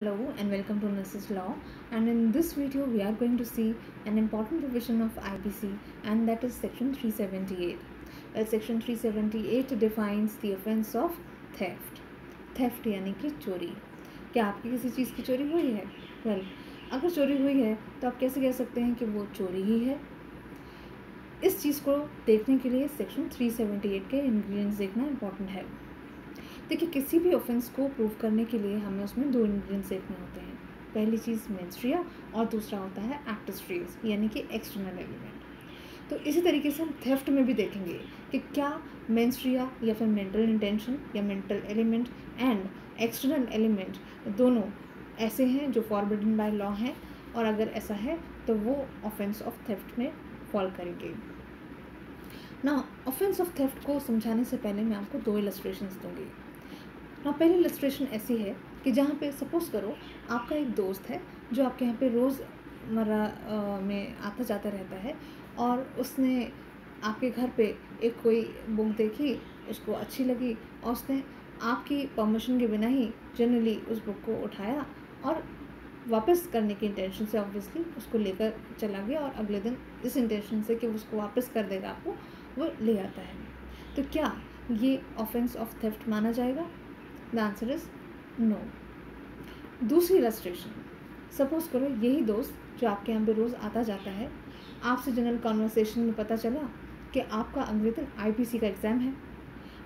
Hello and welcome to Nurses Law, and in this video we are going to see an important provision of IPC, and that is section 378. Well, section 378 defines the offense of theft. Theft यानी कि चोरी। क्या आपकी किसी चीज़ की चोरी हुई है? अगर चोरी हुई है तो आप कैसे कह सकते हैं कि वो चोरी ही है? इस चीज़ को देखने के लिए सेक्शन 378 के इंग्रेडिएंट्स देखना इम्पॉर्टेंट है। देखिए, किसी भी ऑफेंस को प्रूव करने के लिए हमें उसमें दो इंग्रेडिएंट्स देखने होते हैं। पहली चीज़ मेंस rea और दूसरा होता है एक्टस reus यानी कि एक्सटर्नल एलिमेंट। तो इसी तरीके से हम थेफ्ट में भी देखेंगे कि क्या मेंस rea या फिर मेंटल इंटेंशन या mental element and external element दोनों ऐसे हैं जो फॉरबिडन बाय लॉ हैं, और अगर ऐसा है तो वो ऑफेंस ऑफ थेफ्ट में फॉल करेंगे ना। ऑफेंस ऑफ थेफ्ट को समझाने से पहले मैं आपको दो इलस्ट्रेशंस दूंगी ना। पहली इलस्ट्रेशन ऐसी है कि जहाँ पे सपोज़ करो आपका एक दोस्त है जो आपके यहाँ पे रोज़मर्रा में आता जाता रहता है, और उसने आपके घर पे एक कोई बुक देखी, उसको अच्छी लगी, और उसने आपकी परमिशन के बिना ही जनरली उस बुक को उठाया और वापस करने की इंटेंशन से ऑब्वियसली उसको लेकर चला गया, और अगले दिन इस इंटेंशन से कि उसको वापस कर देगा आपको, वो ले आता है। तो क्या ये ऑफेंस ऑफ थेफ्ट माना जाएगा? The answer is no. दूसरी इलस्ट्रेशन, सपोज करो यही दोस्त जो आपके यहाँ पे रोज़ आता जाता है, आपसे जनरल कॉन्वर्सेशन में पता चला कि आपका अगले दिन आईपीसी का एग्ज़ाम है।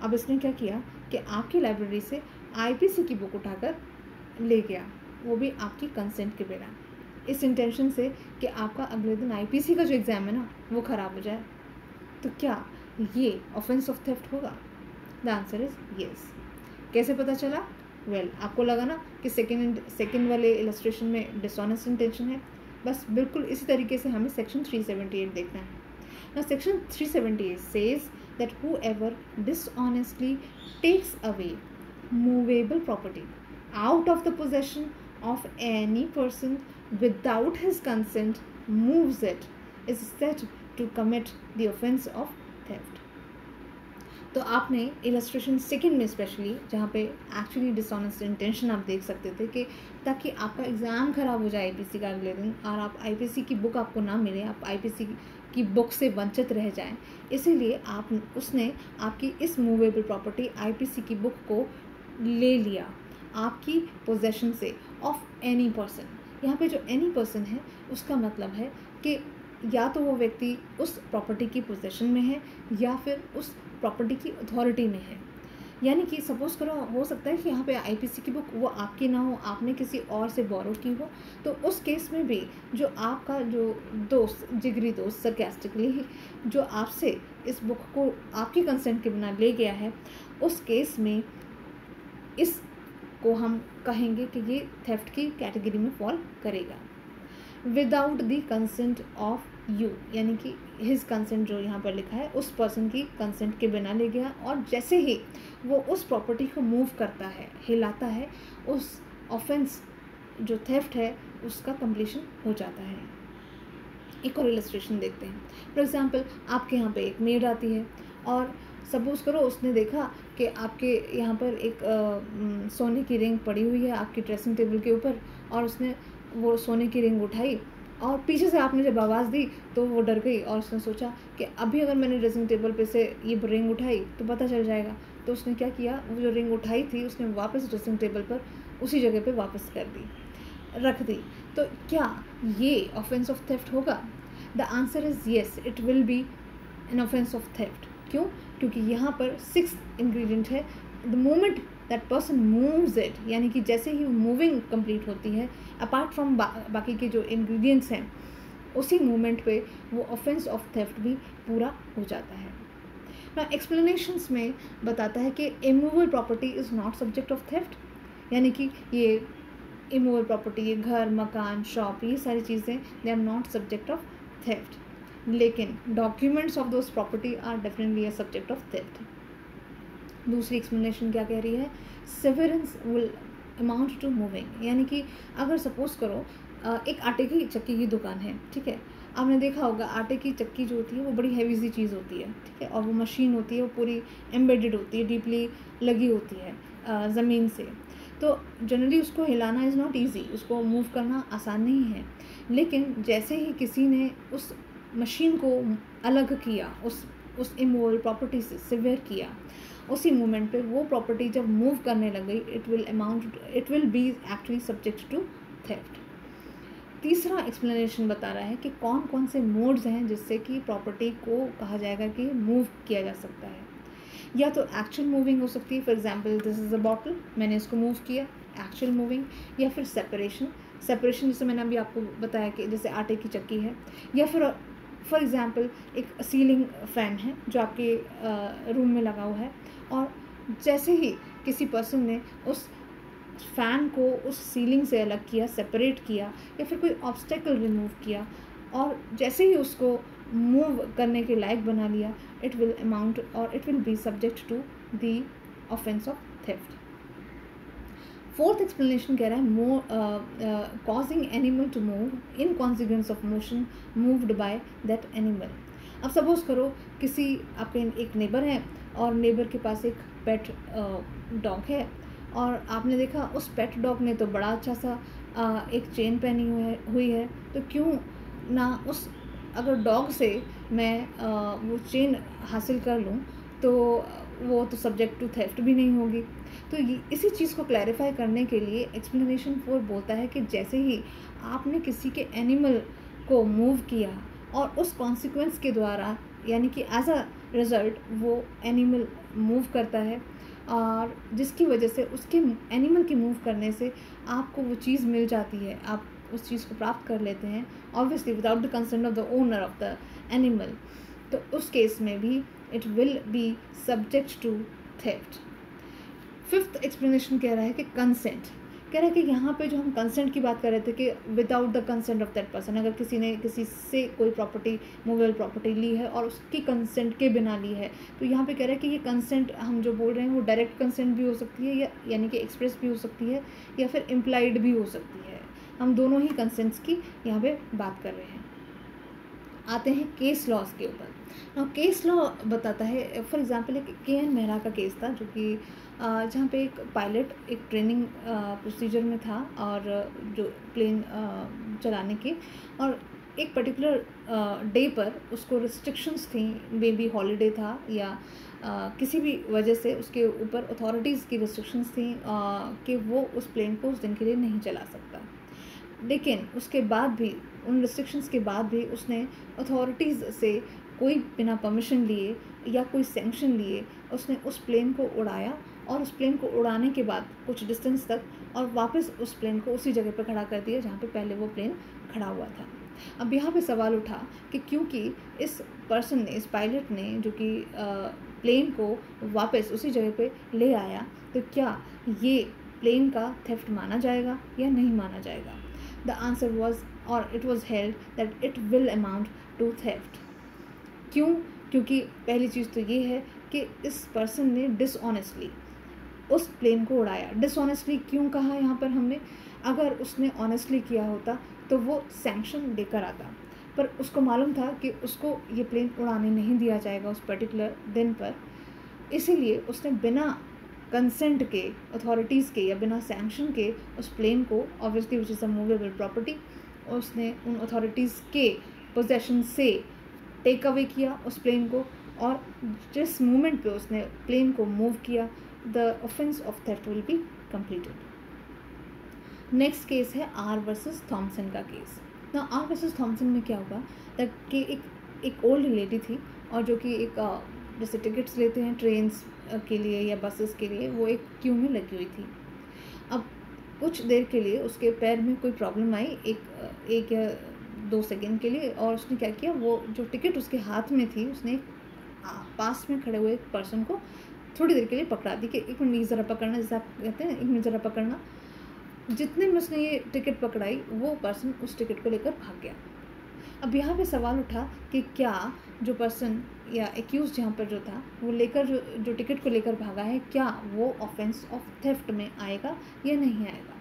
अब इसने क्या किया कि आपकी लाइब्रेरी से आईपीसी की बुक उठाकर ले गया, वो भी आपकी कंसेंट के बिना, इस इंटेंशन से कि आपका अगले दिन आईपीसी का जो एग्ज़ाम है ना वो ख़राब हो जाए। तो क्या ये ऑफेंस ऑफ थेफ्ट होगा? The answer is yes. कैसे पता चला? आपको लगा ना कि सेकेंड वाले इलस्ट्रेशन में डिसऑनेस्ट इंटेंशन है। बस बिल्कुल इसी तरीके से हमें सेक्शन 378 देखना है ना। Section 378 says that whoever dishonestly takes away movable property out of the possession of any person without his consent moves it is said to commit the offense of theft. तो आपने इलस्ट्रेशन सेकंड में specially, जहाँ पे actually dishonest intention आप देख सकते थे कि ताकि आपका एग्ज़ाम ख़राब हो जाए आईपीसी का अगले दिन, और आप आईपीसी की बुक आपको ना मिले, आप आईपीसी की बुक से वंचित रह जाएं, इसीलिए उसने आपकी इस मूवेबल प्रॉपर्टी आईपीसी की बुक को ले लिया आपकी पोजेशन से ऑफ एनी पर्सन। यहाँ पे जो एनी पर्सन है उसका मतलब है कि या तो वो व्यक्ति उस प्रॉपर्टी की पोजेशन में है या फिर उस प्रॉपर्टी की अथॉरिटी में है। यानी कि सपोज़ करो हो सकता है कि यहाँ पे आईपीसी की बुक वो आपकी ना हो, आपने किसी और से बोरो की हो, तो उस केस में भी जो आपका जो दोस्त, जिगरी दोस्त, सरकास्टिकली जो आपसे इस बुक को आपकी कंसेंट के बिना ले गया है, उस केस में इस को हम कहेंगे कि ये थेफ्ट की कैटेगरी में फॉल करेगा। Without the consent of you, यानी कि हिज कंसेंट जो यहाँ पर लिखा है, उस पर्सन की कंसेंट के बिना ले गया, और जैसे ही वो उस प्रॉपर्टी को मूव करता है, हिलाता है, उस ऑफेंस जो थेफ्ट है उसका कंप्लीशन हो जाता है। एक और इलस्ट्रेशन देखते हैं। फॉर एग्जांपल, आपके यहाँ पे एक मेड आती है, और सपोज़ करो उसने देखा कि आपके यहाँ पर एक सोने की रिंग पड़ी हुई है आपकी ड्रेसिंग टेबल के ऊपर, और उसने वो सोने की रिंग उठाई, और पीछे से आपने जब आवाज़ दी तो वो डर गई, और उसने सोचा कि अभी अगर मैंने ड्रेसिंग टेबल पे से ये रिंग उठाई तो पता चल जाएगा। तो उसने क्या किया, वो जो रिंग उठाई थी उसने वापस ड्रेसिंग टेबल पर उसी जगह पे वापस कर दी, रख दी। तो क्या ये ऑफेंस ऑफ थेफ्ट होगा? The answer is yes, it will B an offence of theft. क्यों? क्योंकि यहाँ पर 6th इंग्रेडिएंट है, the moment that person moves it, यानी कि जैसे ही मूविंग कंप्लीट होती है, अपार्ट फ्रॉम बाकी के जो इंग्रेडिएंट्स हैं, उसी मोमेंट पे वो ऑफेंस ऑफ थेफ्ट भी पूरा हो जाता है ना। एक्सप्लेनेशंस में बताता है कि immovable property is not subject of theft, यानी कि ये इमूवेबल प्रॉपर्टी, ये घर, मकान, शॉप, ये सारी चीज़ें they are not subject of theft, लेकिन documents of those property are definitely a subject of theft. दूसरी एक्सप्लेनेशन क्या कह रही है? Severance will amount to moving, यानी कि अगर सपोज करो एक आटे की चक्की की दुकान है, ठीक है, आपने देखा होगा आटे की चक्की जो होती है वो बड़ी हैवी सी चीज़ होती है, ठीक है, और वो मशीन होती है वो पूरी एम्बेडेड होती है, डीपली लगी होती है ज़मीन से। तो जनरली उसको हिलाना इज़ नॉट ईजी, उसको मूव करना आसान नहीं है। लेकिन जैसे ही किसी ने उस मशीन को अलग किया, उस इमोरल प्रॉपर्टी से सिवियर किया, उसी मोमेंट पे वो प्रॉपर्टी जब मूव करने लग गई, it will be actually subject to theft. तीसरा एक्सप्लेनेशन बता रहा है कि कौन कौन से मोड्स हैं जिससे कि प्रॉपर्टी को कहा जाएगा कि मूव किया जा सकता है। या तो एक्चुअल मूविंग हो सकती है, for example this is a bottle, मैंने इसको मूव किया, एक्चुअल मूविंग। या फिर सेपरेशन जैसे मैंने अभी आपको बताया कि जैसे आटे की चक्की है। या फिर फॉर एग्जांपल एक सीलिंग फैन है जो आपके रूम में लगा हुआ है, और जैसे ही किसी पर्सन ने उस फ़ैन को उस सीलिंग से अलग किया, सेपरेट किया, या फिर कोई ऑब्स्टेकल रिमूव किया, और जैसे ही उसको मूव करने के लायक बना लिया, इट विल अमाउंट और it will be subject to the offence of theft. Fourth explanation कह रहा है causing animal to move in consequence of motion moved by that animal. अब सपोज करो किसी आपके एक नेबर है और नेबर के पास एक पेट डॉग है, और आपने देखा उस पेट डॉग ने तो बड़ा अच्छा सा एक चेन पहनी हुई है, तो क्यों ना उस अगर डॉग से मैं वो चेन हासिल कर लूँ तो वो तो सब्जेक्ट टू थेफ्ट भी नहीं होगी। तो इसी चीज़ को क्लैरिफाई करने के लिए एक्सप्लेनेशन 4 बोलता है कि जैसे ही आपने किसी के एनिमल को मूव किया और उस कॉन्सिक्वेंस के द्वारा, यानी कि एज अ रिज़ल्ट वो एनिमल मूव करता है, और जिसकी वजह से उसके एनिमल के मूव करने से आपको वो चीज़ मिल जाती है, आप उस चीज़ को प्राप्त कर लेते हैं, obviously without the consent of the owner of the animal, तो उस केस में भी it will be subject to theft. Fifth explanation कह रहा है कि कंसेंट, कह रहा है कि यहाँ पे जो हम कंसेंट की बात कर रहे थे कि without the consent of that person, अगर किसी ने किसी से कोई प्रॉपर्टी, मूवेबल प्रॉपर्टी ली है और उसकी कंसेंट के बिना ली है, तो यहाँ पे कह रहा है कि ये कंसेंट हम जो बोल रहे हैं वो डायरेक्ट कंसेंट भी हो सकती है, या यानी कि एक्सप्रेस भी हो सकती है, या फिर इम्प्लाइड भी हो सकती है। हम दोनों ही कंसेंट्स की यहाँ पे बात कर रहे हैं। आते हैं केस लॉज के ऊपर। केस लॉ बताता है, फॉर एग्जांपल एक के.एन. मेहरा का केस था, जो कि जहाँ पे एक पायलट एक ट्रेनिंग प्रोसीजर में था, और जो प्लेन चलाने के, और एक पर्टिकुलर डे पर उसको रिस्ट्रिक्शंस थी, मे बी हॉलीडे था या किसी भी वजह से उसके ऊपर अथॉरिटीज़ की रिस्ट्रिक्शंस थी कि वो उस प्लेन को उस दिन के लिए नहीं चला सकता। लेकिन उसके बाद भी, उन रिस्ट्रिक्शंस के बाद भी, उसने अथॉरिटीज़ से कोई बिना परमिशन लिए या कोई सैंक्शन लिए उसने उस प्लेन को उड़ाया, और उस प्लेन को उड़ाने के बाद कुछ डिस्टेंस तक, और वापस उस प्लेन को उसी जगह पर खड़ा कर दिया जहाँ पे पहले वो प्लेन खड़ा हुआ था। अब यहाँ पे सवाल उठा कि क्योंकि इस पर्सन ने, इस पायलट ने, जो कि प्लेन को वापस उसी जगह पे ले आया, तो क्या ये प्लेन का थेफ्ट माना जाएगा या नहीं माना जाएगा? द आंसर वॉज, और it was held that it will amount to theft. क्यों? क्योंकि पहली चीज़ तो ये है कि इस पर्सन ने डिसऑनेस्टली उस प्लेन को उड़ाया। डिसऑनेस्टली क्यों कहा यहाँ पर हमने? अगर उसने ऑनेस्टली किया होता तो वो सैंक्शन लेकर आता, पर उसको मालूम था कि उसको ये प्लेन उड़ाने नहीं दिया जाएगा उस पर्टिकुलर दिन पर, इसीलिए उसने बिना कंसेंट के, अथॉरिटीज़ के, या बिना सैंक्शन के उस प्लेन को, obviously which is a movable property, उसने उन अथॉरिटीज़ के पोजेशन से टेक अवे किया उस प्लेन को, और जिस मोमेंट पे उसने प्लेन को मूव किया, the offence of theft will be completed. Next case है आर वर्सेस थॉमसन का केस। ना आर वर्सेस थॉमसन में क्या हुआ दैट कि एक ओल्ड लेडी थी, और जो कि एक जैसे टिकट्स लेते हैं ट्रेन्स के लिए या बसेस के लिए, वो एक क्यू में लगी हुई थी। अब कुछ देर के लिए उसके पैर में कोई प्रॉब्लम आई, एक या 2 सेकेंड के लिए, और उसने क्या किया, वो जो टिकट उसके हाथ में थी, उसने पास में खड़े हुए एक पर्सन को थोड़ी देर के लिए पकड़ा दी कि 1 मिनट ज़रा पकड़ना, जैसे आप कहते हैं 1 मिनट ज़रा पकड़ना। जितने में उसने ये टिकट पकड़ाई, वो पर्सन उस टिकट को लेकर भाग गया। अब यहाँ पे सवाल उठा कि क्या जो पर्सन या एक्यूज जहाँ पर जो था, वो लेकर जो टिकट को लेकर भागा है, क्या वो ऑफेंस ऑफ थेफ्ट में आएगा या नहीं आएगा?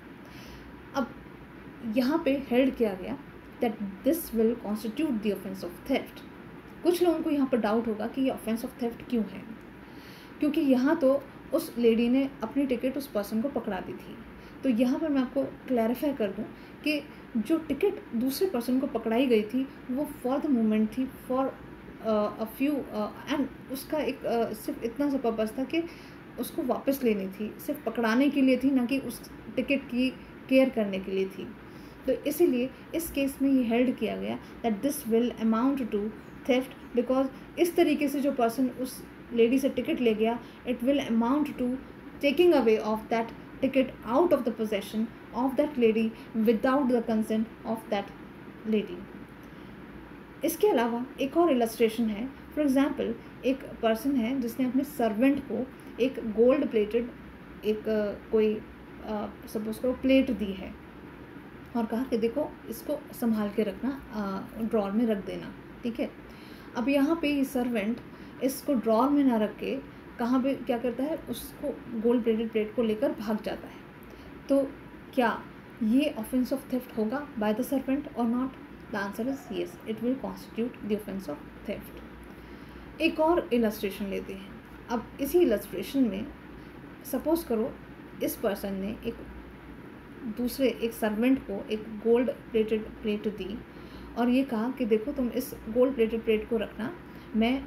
अब यहाँ पे हेल्ड किया गया that this will constitute the offence of theft. कुछ लोगों को यहाँ पर डाउट होगा कि ये ऑफेंस ऑफ थेफ्ट क्यों है, क्योंकि यहाँ तो उस लेडी ने अपनी टिकट उस पर्सन को पकड़ा दी थी, तो यहाँ पर मैं आपको क्लैरिफाई कर दूँ कि जो टिकट दूसरे पर्सन को पकड़ाई गई थी वो फॉर द मोमेंट थी, फॉर अ फ्यू एंड उसका एक सिर्फ इतना सा पर्पज़ था कि उसको वापस लेनी थी, सिर्फ पकड़ाने के लिए थी, ना कि उस टिकट की केयर करने के लिए थी। तो इसीलिए इस केस में ये हेल्ड किया गया that this will amount to theft, because इस तरीके से जो पर्सन उस लेडी से टिकट ले गया, it will amount to taking away of that ticket out of the possession of that lady without the consent of that lady. इसके अलावा एक और इलस्ट्रेशन है। फॉर एग्जांपल, एक पर्सन है जिसने अपने सर्वेंट को एक गोल्ड प्लेटेड एक कोई सपोज करो प्लेट दी है और कहा कि देखो इसको संभाल के रखना, ड्रॉर में रख देना, ठीक है। अब यहाँ पे ये सर्वेंट इसको ड्रॉर में ना रख के कहाँ पे क्या करता है, उसको गोल्ड प्लेटेड प्लेट को लेकर भाग जाता है। तो क्या ये ऑफेंस ऑफ थेफ्ट होगा बाय द सर्वेंट और not? The answer is yes, it will constitute the offence of theft. एक और इलस्ट्रेशन लेते हैं। अब इसी इलस्ट्रेशन में सपोज करो इस पर्सन ने एक सर्वेंट को एक गोल्ड प्लेटेड प्लेट दी और ये कहा कि देखो तुम इस गोल्ड प्लेटेड प्लेट को रखना, मैं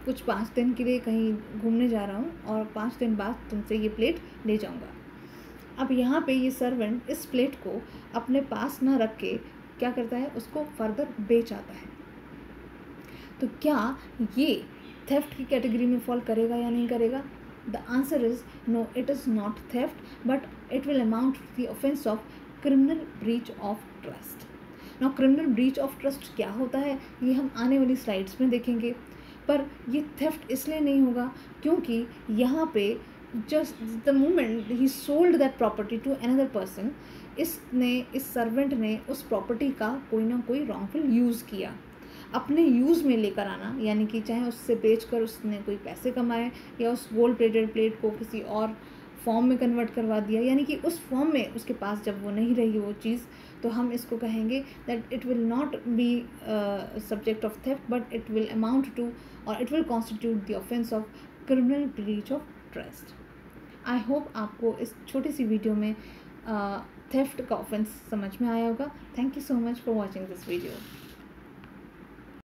कुछ 5 दिन के लिए कहीं घूमने जा रहा हूँ और 5 दिन बाद तुमसे ये प्लेट ले जाऊँगा। अब यहाँ पे ये सर्वेंट इस प्लेट को अपने पास ना रख के क्या करता है, उसको फर्दर बेच आता है। तो क्या ये थेफ्ट की कैटेगरी में फॉल करेगा या नहीं करेगा? The answer is no, it is not theft, but it will amount to the offence of criminal breach of trust. Now criminal breach of trust क्या होता है ये हम आने वाली स्लाइड्स में देखेंगे, पर ये थेफ्ट इसलिए नहीं होगा क्योंकि यहाँ पे जस्ट द मोमेंट ही sold that property to another person, इस सर्वेंट ने उस प्रॉपर्टी का कोई ना कोई रॉन्गफुल यूज़ किया, अपने यूज़ में लेकर आना, यानी कि चाहे उससे बेचकर उसने कोई पैसे कमाए या उस गोल्ड प्लेटेड प्लेट को किसी और फॉर्म में कन्वर्ट करवा दिया, यानी कि उस फॉर्म में उसके पास जब वो नहीं रही वो चीज़, तो हम इसको कहेंगे that it will not be subject of theft, but it will amount to और it will constitute the offence of criminal breach of trust. I hope आपको इस छोटी सी वीडियो में थेफ्ट का ऑफेंस समझ में आया होगा। Thank you so much for watching this video.